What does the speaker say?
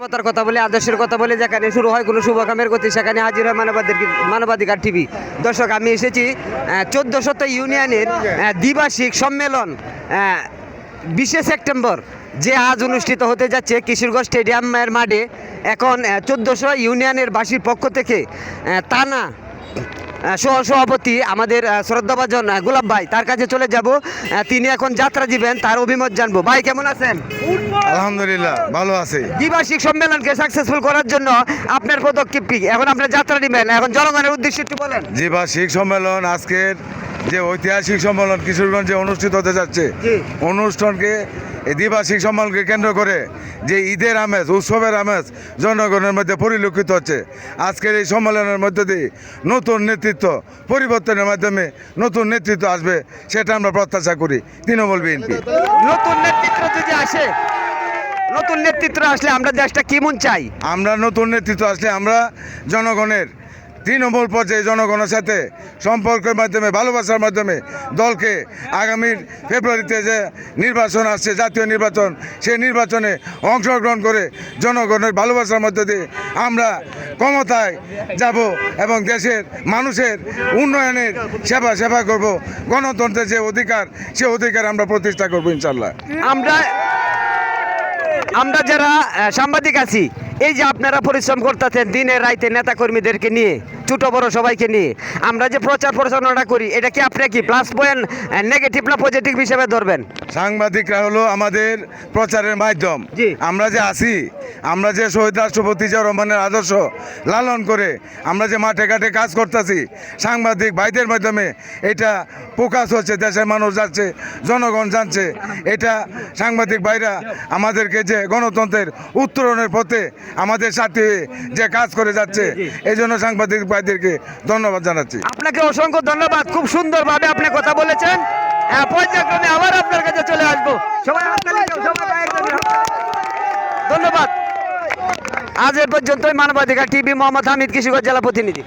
মানবতার কথা বলে, আদর্শের কথা বলে, যেখানে শুরু হয় কোনো শুভ কামের গতি, সেখানে হাজির হয় মানবাধিকার টিভি। দর্শক, আমি এসেছি 14শত ইউনিয়নের দ্বিবার্ষিক সম্মেলন 20শে সেপ্টেম্বর যে আজ অনুষ্ঠিত হতে যাচ্ছে কিশোরগঞ্জ স্টেডিয়ামের মাঠে। এখন 1400 ইউনিয়নের বাসীর পক্ষ থেকে টানা সভাপতি আমাদের শ্রদ্ধাভাজন গোলাপ ভাই, তার কাছে চলে যাব। তিনি এখন যাত্রা দিবেন, তার অভিমত জানবো। ভাই, কেমন আছেন? আলহামদুলিল্লাহ, ভালো আছে। দ্বিবার্ষিক সম্মেলনকে সাকসেসফুল করার জন্য আপনার পদক্ষেপ কি? এখন আপনার যাত্রা দিবেন, এখন জনগণের উদ্দেশ্যে একটু বলেন। দ্বিবার্ষিক সম্মেলন, আজকের যে ঐতিহাসিক সম্মেলন কিশোরগঞ্জে অনুষ্ঠিত হতে যাচ্ছে, অনুষ্ঠানকে এই দ্বিবার্ষিক সম্মেলনকে কেন্দ্র করে যে ঈদের আমেজ, উৎসবের আমেজ জনগণের মধ্যে পরিলক্ষিত হচ্ছে। আজকের এই সম্মেলনের মধ্যে দিয়ে নতুন নেতৃত্ব, পরিবর্তনের মাধ্যমে নতুন নেতৃত্ব আসবে, সেটা আমরা প্রত্যাশা করি তৃণমূল বিএনপি। নতুন নেতৃত্ব যদি আসে, নতুন নেতৃত্ব আসলে আমরা দেশটা কেমন চাই? আমরা নতুন নেতৃত্ব আসলে আমরা জনগণের তৃণমূল পর্যায়ে জনগণের সাথে সম্পর্কের মাধ্যমে, ভালোবাসার মাধ্যমে দলকে আগামীর ফেব্রুয়ারিতে যে নির্বাচন আসছে, জাতীয় নির্বাচন, সেই নির্বাচনে অংশগ্রহণ করে জনগণের ভালোবাসার মধ্যে দিয়ে আমরা ক্ষমতায় যাব এবং দেশের মানুষের উন্নয়নের সেবা করব। গণতন্ত্রের যে অধিকার, সে অধিকার আমরা প্রতিষ্ঠা করবো ইনশাল্লাহ। আমরা যারা সাংবাদিক আছি, এই যে আপনারা পরিশ্রম করতেছেন দিনে রাইতে নেতাকর্মীদেরকে নিয়ে, ছোট বড় সবাইকে নিয়ে, আমরা যে প্রচার প্রচারণাটা করি, এটা কি আপনি কি প্লাস পয়েন্ট, নেগেটিভ না পজিটিভ হিসেবে ধরবেন? সাংবাদিকরা হলো আমাদের প্রচারের মাধ্যম। জি। আমরা যে আছি, আমরা যে শহীদ রাষ্ট্রপতি জিয়াউর রহমানের আদর্শ লালন করে আমরা যে মাঠে ঘাটে কাজ করতেছি, সাংবাদিক ভাইদের মাধ্যমে এটা প্রকাশ হচ্ছে, দেশের মানুষ যাচ্ছে, জনগণ জানছে। এটা সাংবাদিক ভাইরা আমাদেরকে যে গণতন্ত্রের উত্তরণের পথে আমাদের সাথে যে কাজ করে যাচ্ছে, এই জন্য সাংবাদিক ভাইদেরকে ধন্যবাদ জানাচ্ছি। আপনাকে অসংখ্য ধন্যবাদ, খুব সুন্দরভাবে আপনি কথা বলেছেন। পর্যায়ক্রমে আবার আপনার কাছে চলে আসবো। সবাই ধন্যবাদ। আজ এ পর্যন্তই। মানবাধিকার টিভি, মোহাম্মদ হামিদ, কিশোরগঞ্জ জেলা প্রতিনিধি।